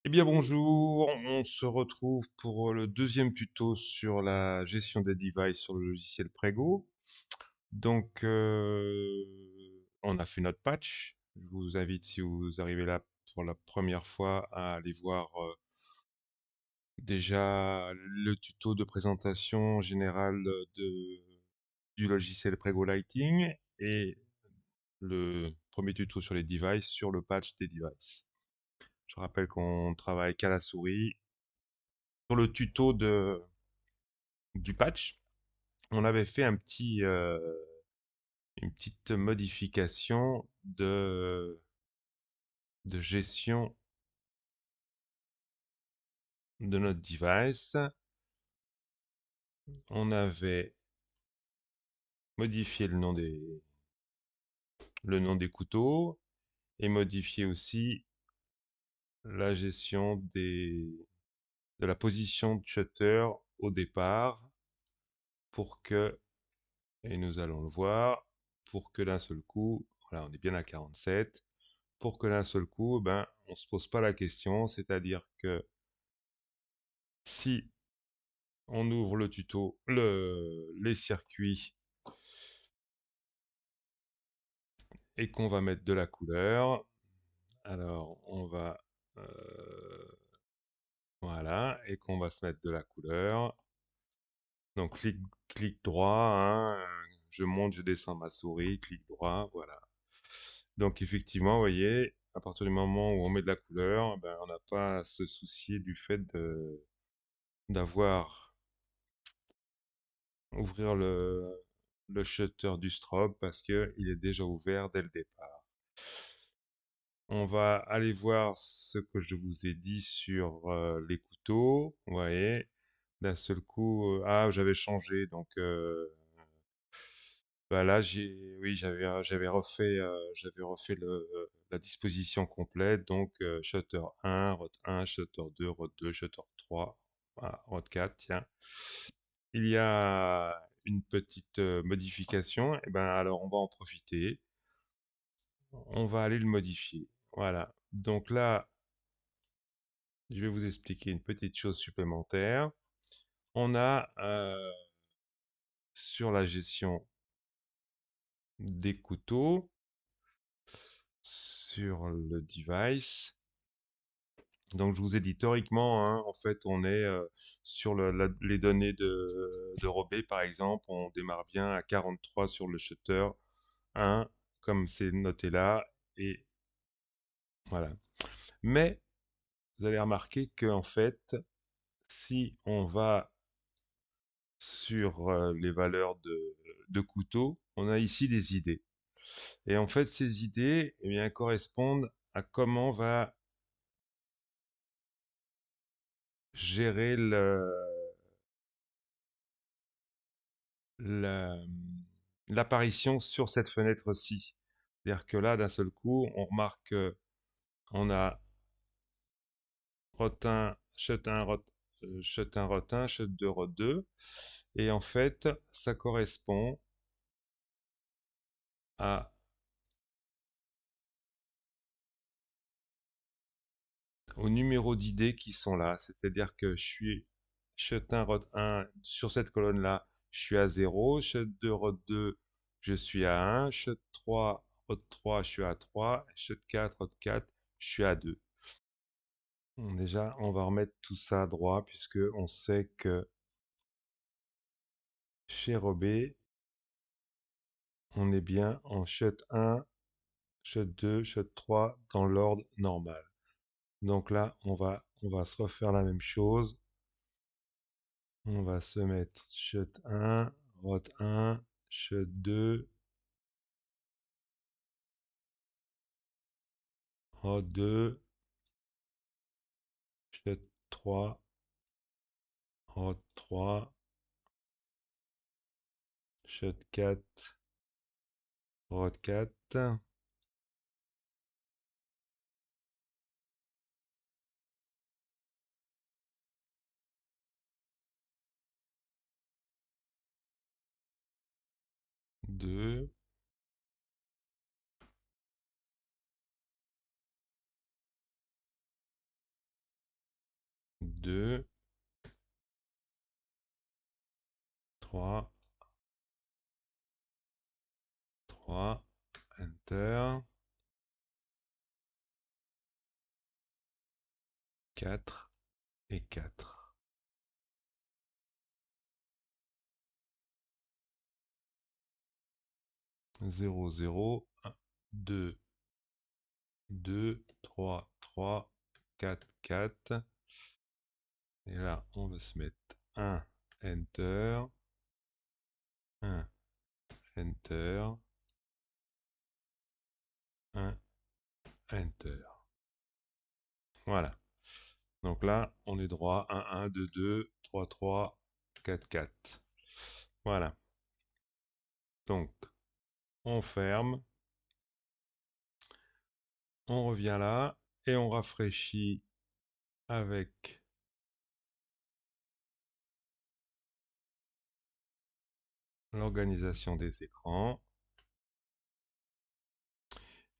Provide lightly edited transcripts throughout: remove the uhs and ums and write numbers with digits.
Eh bien bonjour, on se retrouve pour le deuxième tuto sur la gestion des devices sur le logiciel Prego. Donc on a fait notre patch. Je vous invite, si vous arrivez là pour la première fois, à aller voir déjà le tuto de présentation générale du logiciel Prego Lighting et le premier tuto sur les devices sur le patch des devices. Je rappelle qu'on travaille qu'à la souris. Sur le tuto du patch, on avait fait une petite modification de gestion de notre device. On avait modifié le nom des couteaux et modifié aussi la gestion de la position de shutter au départ pour que, et nous allons le voir, pour que d'un seul coup, voilà, on est bien à 47, pour que d'un seul coup, ben, on ne se pose pas la question, c'est-à-dire que si on ouvre le tuto, les circuits, et qu'on va mettre de la couleur, alors on va, voilà, et qu'on va se mettre de la couleur. Donc clic droit, hein, je monte, je descends ma souris, clic droit, voilà. Donc effectivement, vous voyez, à partir du moment où on met de la couleur, ben, on n'a pas à se soucier du fait d'avoir ouvrir le shutter du strobe parce qu'il est déjà ouvert dès le départ. On va aller voir ce que je vous ai dit sur les couteaux. Vous voyez, d'un seul coup, ah, j'avais changé, donc bah là, oui, j'avais refait la disposition complète, donc shutter 1, rot 1, shutter 2, rot 2, shutter 3, voilà, rot 4, tiens. Il y a une petite modification, et ben alors on va en profiter, on va aller le modifier. Voilà. Donc là, je vais vous expliquer une petite chose supplémentaire. On a sur la gestion des couteaux, sur le device. Donc je vous ai dit théoriquement, hein, en fait, on est sur les données de Robé, par exemple, on démarre bien à 43 sur le shutter 1, comme c'est noté là, et voilà. Mais vous allez remarquer que en fait, si on va sur les valeurs de couteau, on a ici des idées. Et en fait, ces idées, eh bien, correspondent à comment on va gérer la- l'apparition sur cette fenêtre-ci. C'est-à-dire que là, d'un seul coup, on remarque qu'on a rotin, shut 1, shut 1, rot 1, shut 2, rot 2. Et en fait, ça correspond à aux numéros d'idées qui sont là. C'est-à-dire que je suis shut 1, rot 1 sur cette colonne-là, je suis à 0. Shut 2, rot 2, je suis à 1. Shut 3, rot 3, je suis à 3. Shut 4, rot 4, je suis à 2. Bon, déjà, on va remettre tout ça à droit puisque on sait que chez Robé, on est bien en shut 1, shut 2, shut 3 dans l'ordre normal. Donc là, on va se refaire la même chose. On va se mettre shut 1, rot 1, shut 2, rot 2, shut 3, rot 3, shut 4, rot 4, 2, 2, 3, 3, Enter, 4 et 4. 0, 0, 1, 2, 2, 3, 3, 4, 4. Et là, on va se mettre 1, Enter, 1, Enter, 1, Enter. Voilà. Donc là, on est droit 1, 1, 2, 2, 3, 3, 4, 4. Voilà. Donc, on ferme, on revient là et on rafraîchit avec l'organisation des écrans.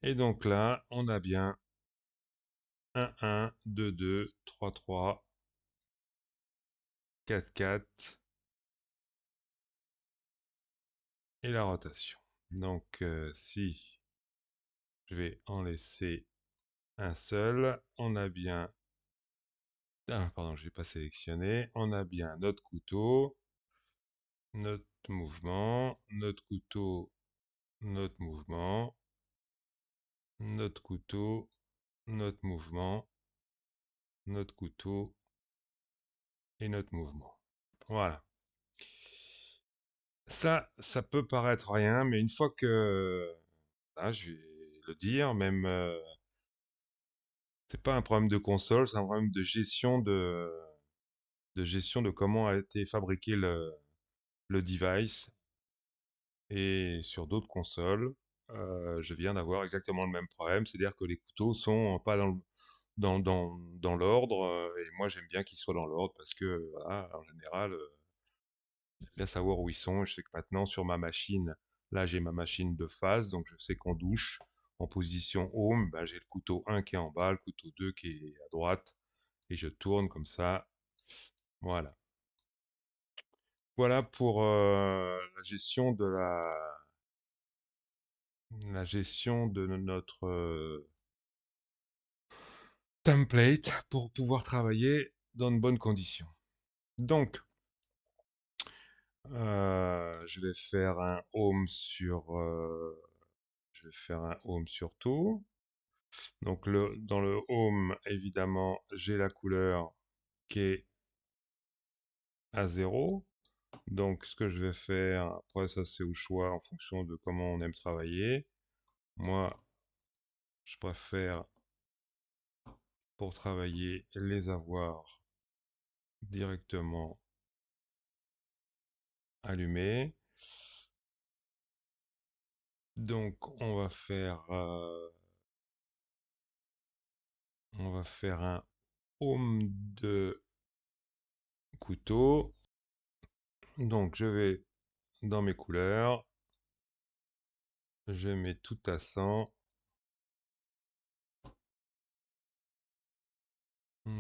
Et donc là, on a bien 1, 1, 2, 2, 3, 3, 4, 4 et la rotation. Donc, si je vais en laisser un seul, on a bien... Ah, pardon, je n'ai pas sélectionné. On a bien notre couteau, notre mouvement, notre couteau, notre mouvement, notre couteau, notre mouvement, notre couteau et notre mouvement. Voilà. Ça peut paraître rien, mais une fois que, là, je vais le dire, même, c'est pas un problème de console, c'est un problème de gestion de comment a été fabriqué le device. Et sur d'autres consoles, je viens d'avoir exactement le même problème, c'est-à-dire que les couteaux sont pas dans l'ordre, et moi j'aime bien qu'ils soient dans l'ordre parce que, voilà, en général, j'aime bien savoir où ils sont. Je sais que maintenant sur ma machine, là j'ai ma machine de phase, donc je sais qu'en douche, en position home, ben, j'ai le couteau 1 qui est en bas, le couteau 2 qui est à droite, et je tourne comme ça. Voilà. Voilà pour la gestion de la gestion de notre template pour pouvoir travailler dans de bonnes conditions. Donc, je vais faire un home sur tout. Donc dans le home, évidemment, j'ai la couleur qui est à 0. Donc ce que je vais faire, après ça c'est au choix en fonction de comment on aime travailler. Moi, je préfère pour travailler les avoir directement allumés. Donc on va faire un home de couteau. Donc je vais dans mes couleurs, je mets tout à 100.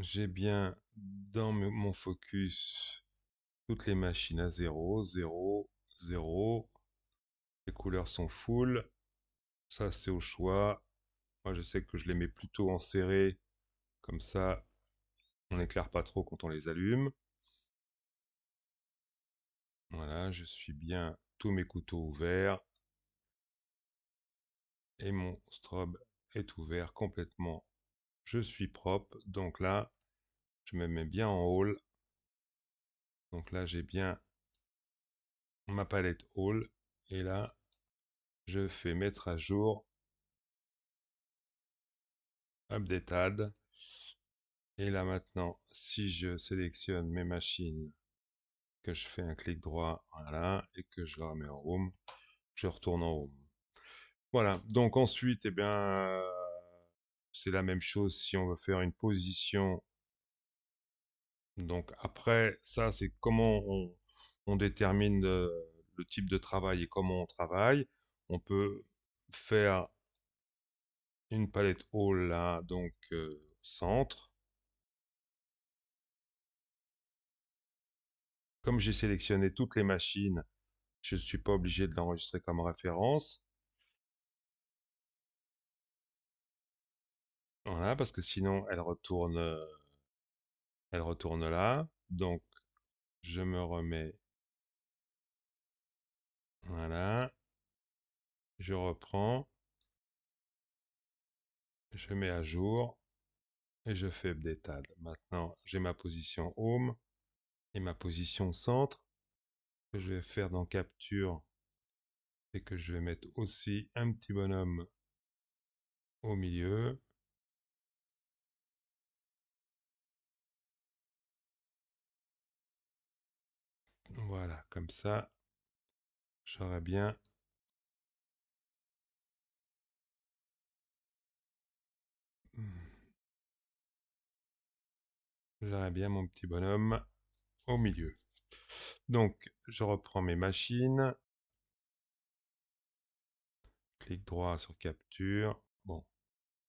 J'ai bien dans mon focus toutes les machines à 0, 0, 0. Les couleurs sont full. Ça c'est au choix. Moi je sais que je les mets plutôt en serré, comme ça on n'éclaire pas trop quand on les allume. Voilà, je suis bien tous mes couteaux ouverts. Et mon strobe est ouvert complètement. Je suis propre, donc là, je me mets bien en haul. Donc là, j'ai bien ma palette haul. Et là, je fais mettre à jour, updated. Et là maintenant, si je sélectionne mes machines, que je fais un clic droit, voilà, et que je la remets en home, je retourne en home. Voilà, donc ensuite, eh bien, c'est la même chose si on veut faire une position. Donc après, ça, c'est comment on détermine le type de travail et comment on travaille. On peut faire une palette haut là, donc centre. Comme j'ai sélectionné toutes les machines, je ne suis pas obligé de l'enregistrer comme référence. Voilà, parce que sinon elle retourne là. Donc, je me remets. Voilà, je reprends, je mets à jour et je fais update add. Maintenant, j'ai ma position home et ma position centre. Ce que je vais faire dans capture, c'est que je vais mettre aussi un petit bonhomme au milieu. Voilà, comme ça, j'aurai bien, j'aurai bien mon petit bonhomme au milieu. Donc, je reprends mes machines, clic droit sur capture. Bon,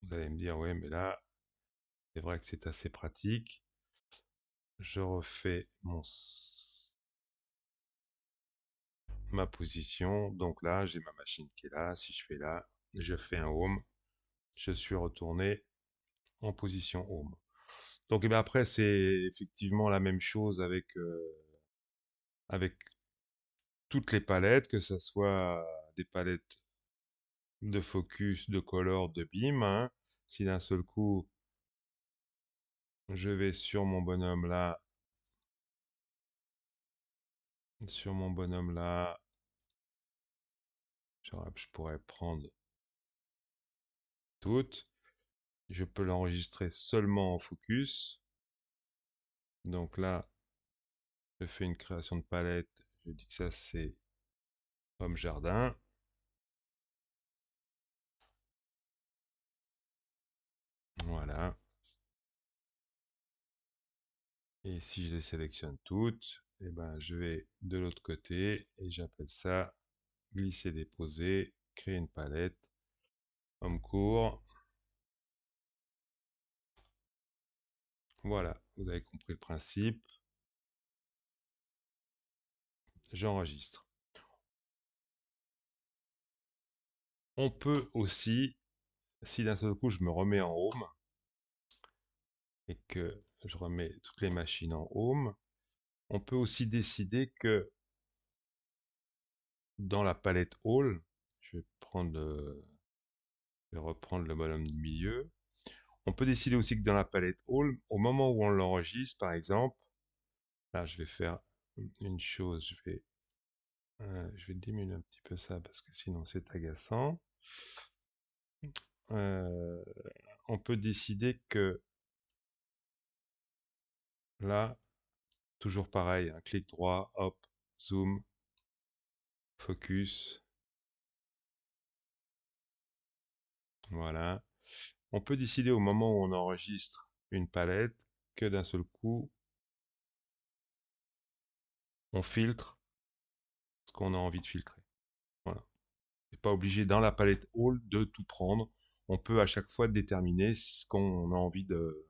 vous allez me dire, ouais, mais là, c'est vrai que c'est assez pratique. Je refais ma position. Donc là, j'ai ma machine qui est là. Si je fais là, je fais un home. Je suis retourné en position home. Donc et bien après, c'est effectivement la même chose avec toutes les palettes, que ce soit des palettes de focus, de color, de beam, hein. Si d'un seul coup, je vais sur mon bonhomme là, je pourrais prendre toutes. Je peux l'enregistrer seulement en focus. Donc là, je fais une création de palette. Je dis que ça c'est pomme jardin. Voilà. Et si je les sélectionne toutes, eh ben, je vais de l'autre côté et j'appelle ça glisser, déposer, créer une palette, homme court. Voilà, vous avez compris le principe. J'enregistre. On peut aussi, si d'un seul coup je me remets en home et que je remets toutes les machines en home, on peut aussi décider que dans la palette All, je vais reprendre le bonhomme du milieu. On peut décider aussi que dans la palette All, au moment où on l'enregistre, par exemple, là je vais faire une chose, je vais diminuer un petit peu ça parce que sinon c'est agaçant. Euh, on peut décider que là, toujours pareil, un clic droit, hop, zoom, focus, voilà. On peut décider au moment où on enregistre une palette que d'un seul coup, on filtre ce qu'on a envie de filtrer. Voilà. On n'est pas obligé dans la palette All de tout prendre. On peut à chaque fois déterminer ce qu'on a envie de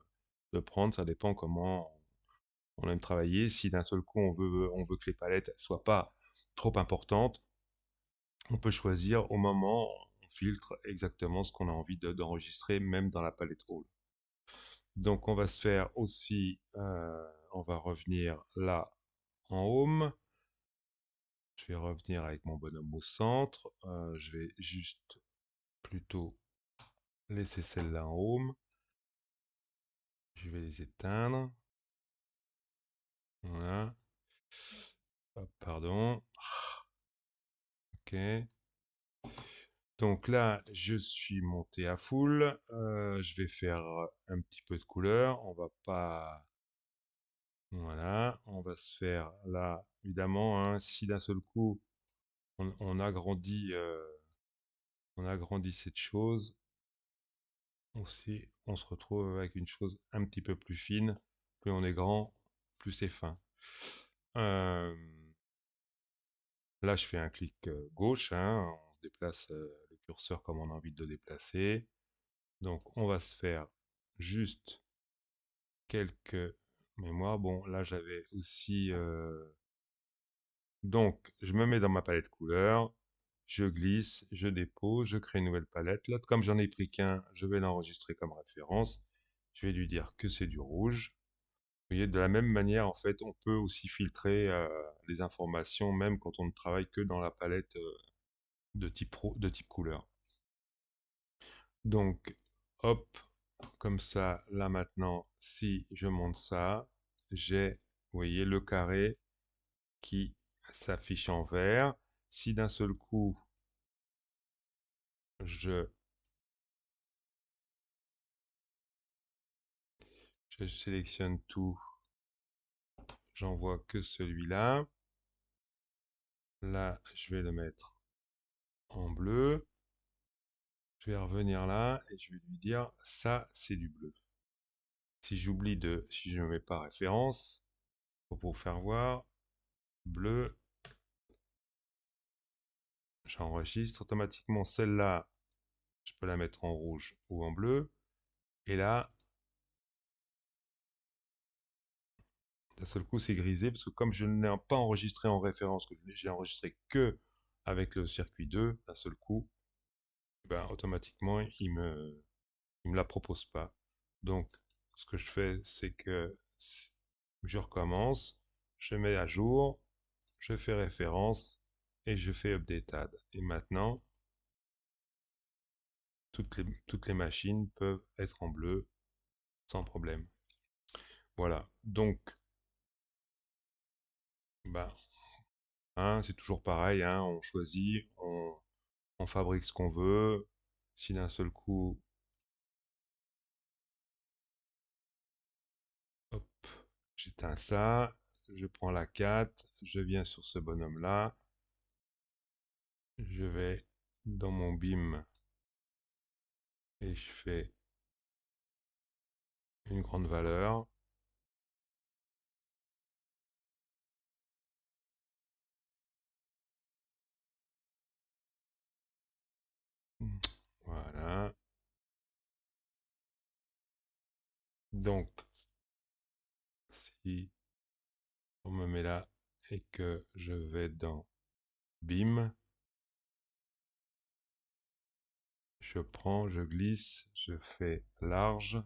prendre. Ça dépend comment on aime travailler. Si d'un seul coup on veut que les palettes ne soient pas trop importantes, on peut choisir au moment, on filtre exactement ce qu'on a envie d'enregistrer, même dans la palette All. Donc on va se faire aussi, on va revenir là en Home. Je vais revenir avec mon bonhomme au centre. Je vais juste plutôt laisser celle-là en Home. Je vais les éteindre. Voilà. Hop, pardon. Ok. Donc là, je suis monté à full. Je vais faire un petit peu de couleur. On va pas. Voilà. On va se faire là, évidemment, hein, si d'un seul coup on agrandit cette chose, aussi, on se retrouve avec une chose un petit peu plus fine. Plus on est grand, plus c'est fin. Euh, Là, je fais un clic gauche, hein, on se déplace le curseur comme on a envie de le déplacer. Donc, on va se faire juste quelques mémoires. Bon, là, j'avais aussi Donc, je me mets dans ma palette couleur, je glisse, je dépose, je crée une nouvelle palette. Là, comme j'en ai pris qu'un, je vais l'enregistrer comme référence. Je vais lui dire que c'est du rouge. Vous voyez, de la même manière, en fait, on peut aussi filtrer les informations, même quand on ne travaille que dans la palette de type couleur. Donc, hop, comme ça, là maintenant, si je monte ça, j'ai, vous voyez, le carré qui s'affiche en vert. Si d'un seul coup, je, je sélectionne tout, j'en vois que celui-là. Là, je vais le mettre en bleu. Je vais revenir là et je vais lui dire, ça, c'est du bleu. Si je ne mets pas référence, pour vous faire voir, bleu, j'enregistre automatiquement celle-là, je peux la mettre en rouge ou en bleu. Et là, d'un seul coup, c'est grisé parce que comme je ne l'ai pas enregistré en référence, que j'ai enregistré que avec le circuit 2, d'un seul coup, ben, automatiquement, il me la propose pas. Donc, ce que je fais, c'est que je recommence, je mets à jour, je fais référence et je fais updated. Et maintenant, toutes les machines peuvent être en bleu sans problème. Voilà. Donc, bah, hein, c'est toujours pareil, hein, on choisit, on fabrique ce qu'on veut. Si d'un seul coup, hop, j'éteins ça, je prends la 4, je viens sur ce bonhomme-là, je vais dans mon BIM et je fais une grande valeur. Voilà. Donc, si on me met là et que je vais dans BIM, je prends, je glisse, je fais large,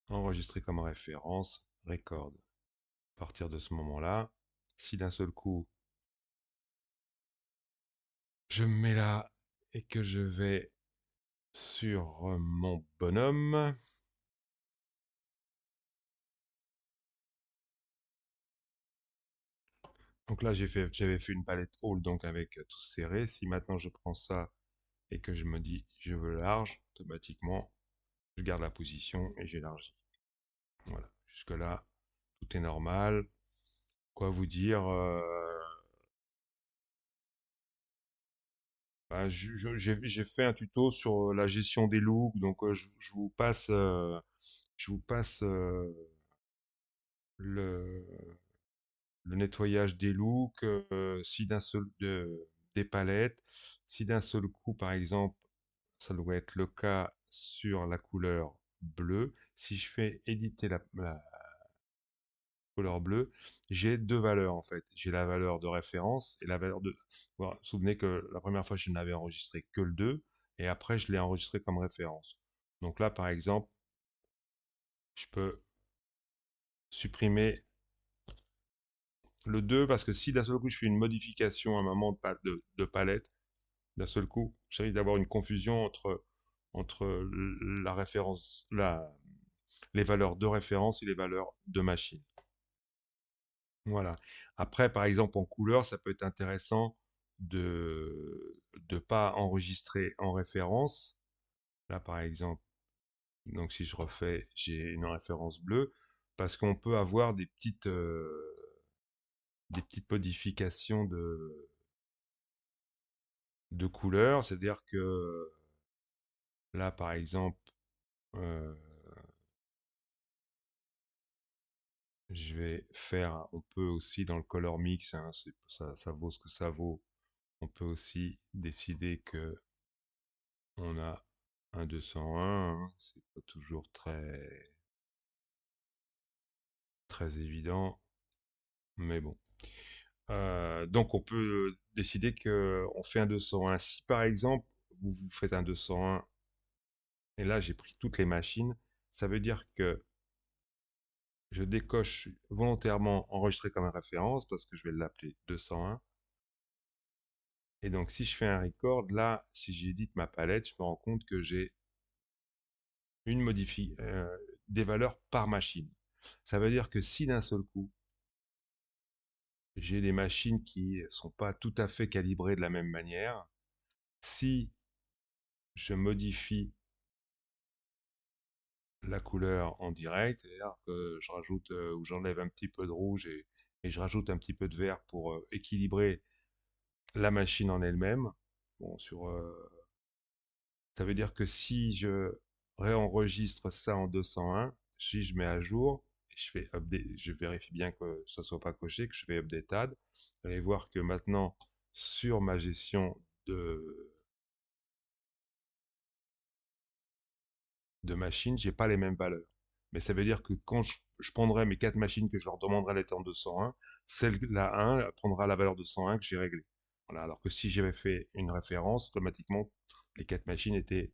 enregistrer comme référence, record. À partir de ce moment-là, si d'un seul coup je me mets là et que je vais sur mon bonhomme, donc là j'avais fait une palette haut donc avec tout serré. Si maintenant je prends ça et que je me dis je veux large, automatiquement je garde la position et j'élargis. Voilà, jusque là tout est normal. Quoi vous dire, bah, j'ai fait un tuto sur la gestion des looks, donc je vous passe le, le nettoyage des looks, si d'un seul des palettes, si d'un seul coup, par exemple, ça doit être le cas sur la couleur bleue. Si je fais éditer la couleur bleue, j'ai deux valeurs en fait. J'ai la valeur de référence et la valeur de. Voilà, vous vous souvenez que la première fois, je n'avais enregistré que le 2 et après, je l'ai enregistré comme référence. Donc là, par exemple, je peux supprimer le 2 parce que si d'un seul coup, je fais une modification à un moment de palette, d'un seul coup, j'arrive d'avoir une confusion entre la référence, les valeurs de référence et les valeurs de machine. Voilà. Après, par exemple, en couleur, ça peut être intéressant de ne pas enregistrer en référence. Là, par exemple, donc si je refais, j'ai une référence bleue, parce qu'on peut avoir des petites modifications de couleurs. C'est-à-dire que là, par exemple, euh, je vais faire, on peut aussi dans le color mix, hein, ça vaut ce que ça vaut. On peut aussi décider que on a un 201, hein, c'est pas toujours très très évident. Mais bon. Donc on peut décider que on fait un 201. Si par exemple vous faites un 201 et là j'ai pris toutes les machines, ça veut dire que je décoche volontairement enregistrer comme référence parce que je vais l'appeler 201. Et donc si je fais un record, là, si j'édite ma palette, je me rends compte que j'ai des valeurs par machine. Ça veut dire que si d'un seul coup, j'ai des machines qui sont pas tout à fait calibrées de la même manière, si je modifie la couleur en direct, c'est-à-dire que je rajoute ou j'enlève un petit peu de rouge et je rajoute un petit peu de vert pour équilibrer la machine en elle-même. Bon, ça veut dire que si je réenregistre ça en 201, si je mets à jour, je fais update, je vérifie bien que ça soit pas coché, que je fais update add, vous allez voir que maintenant sur ma gestion de de machines, j'ai pas les mêmes valeurs. Mais ça veut dire que quand je prendrai mes 4 machines que je leur demanderai d'être en 201, celle la 1 elle prendra la valeur de 101 que j'ai réglée. Voilà. Alors que si j'avais fait une référence, automatiquement, les 4 machines étaient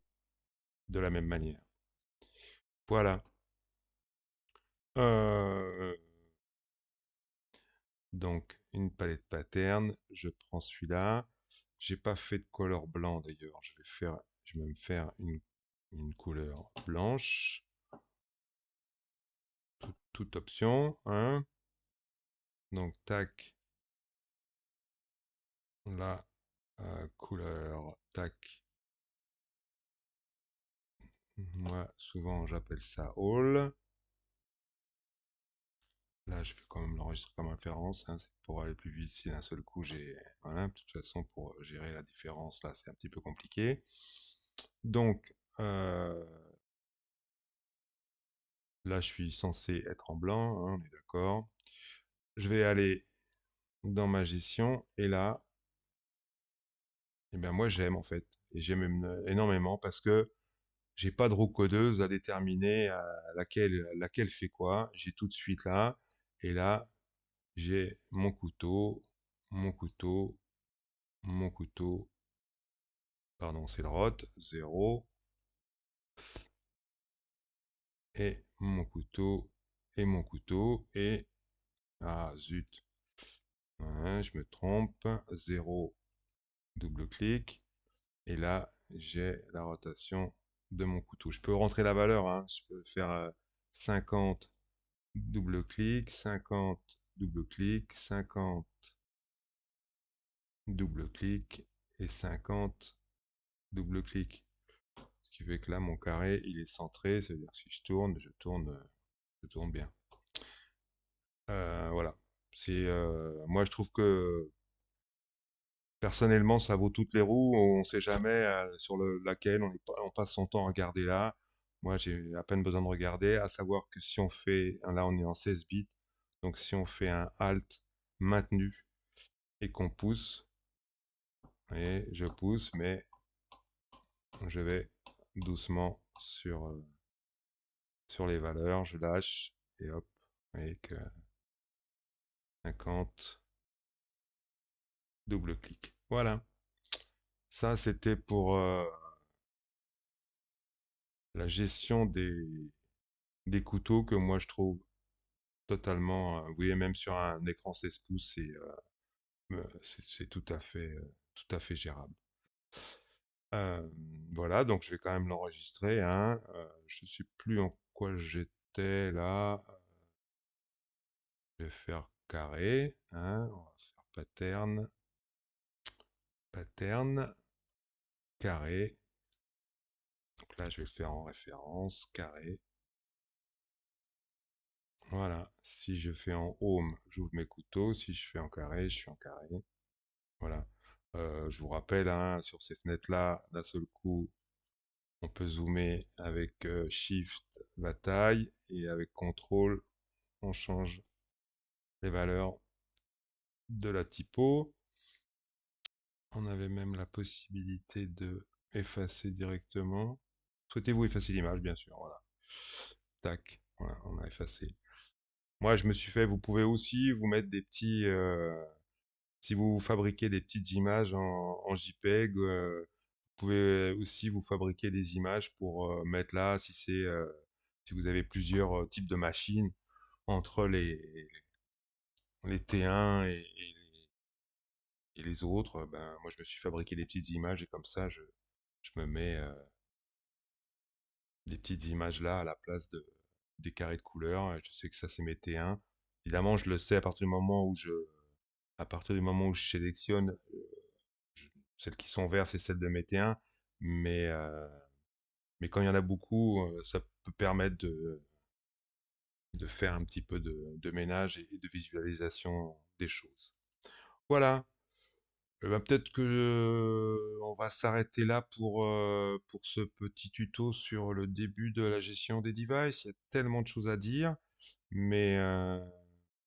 de la même manière. Voilà. Euh, donc, une palette pattern, je prends celui-là. J'ai pas fait de couleur blanc d'ailleurs. Je vais me faire une couleur blanche. Toute option, hein. Donc, tac, la couleur, tac. Moi, souvent, j'appelle ça all. Là, je vais quand même l'enregistrer comme référence, hein, c'est pour aller plus vite si d'un seul coup j'ai... Voilà, de toute façon, pour gérer la différence, là, c'est un petit peu compliqué. Donc, là, je suis censé être en blanc, hein, on est d'accord. Je vais aller dans ma gestion, et là, eh bien, moi, j'aime en fait. Et j'aime énormément parce que j'ai pas de roue codeuse à déterminer laquelle fait quoi. J'ai tout de suite là, et là, j'ai mon couteau, mon couteau, mon couteau, pardon, c'est le rot, 0, et mon couteau, et mon couteau, et, ah zut, hein, je me trompe, 0, double-clic, et là, j'ai la rotation de mon couteau. Je peux rentrer la valeur, hein, je peux faire 50, double-clic, 50, double-clic, 50, double-clic, et 50, double-clic. Ce qui fait que là, mon carré, il est centré, c'est-à-dire que si je tourne bien. Voilà. Moi, je trouve que personnellement, ça vaut toutes les roues. On ne sait jamais laquelle on passe son temps à regarder là. Moi, j'ai à peine besoin de regarder, à savoir que si on fait, là, on est en 16 bits, donc si on fait un Alt maintenu et qu'on pousse, et je pousse, mais je vais doucement sur les valeurs, je lâche, et hop, avec 50, double-clic. Voilà. Ça, c'était pour la gestion des couteaux que moi je trouve totalement, vous voyez, même sur un écran 16 pouces, c'est tout à fait gérable. Euh, voilà, donc je vais quand même l'enregistrer, hein. Je ne sais plus en quoi j'étais là. Je vais faire carré, hein. On va faire pattern, pattern, carré. Donc là, je vais faire en référence, carré. Voilà. Si je fais en home, j'ouvre mes couteaux. Si je fais en carré, je suis en carré. Voilà. Je vous rappelle, hein, sur ces fenêtres-là, d'un seul coup, on peut zoomer avec Shift, la taille, et avec Contrôle, on change les valeurs de la typo. On avait même la possibilité de effacer directement. Souhaitez-vous effacer l'image, bien sûr. Voilà. Tac. Voilà, on a effacé. Moi, je me suis fait, vous pouvez aussi vous mettre des petits, si vous fabriquez des petites images en JPEG, vous pouvez aussi vous fabriquer des images pour mettre là, si vous avez plusieurs types de machines entre les T1 et les autres, ben, moi je me suis fabriqué des petites images et comme ça je me mets des petites images là à la place des carrés de couleurs. Je sais que ça c'est mes T1. Évidemment, je le sais à partir du moment où je sélectionne je- celles qui sont vertes, c'est celles de mes T1, mais quand il y en a beaucoup, ça peut permettre de faire un petit peu de ménage et de visualisation des choses. Voilà. Ben, peut-être que on va s'arrêter là pour ce petit tuto sur le début de la gestion des devices. Il y a tellement de choses à dire, mais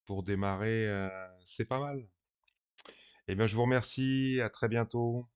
pour démarrer, c'est pas mal. Eh bien, je vous remercie. À très bientôt.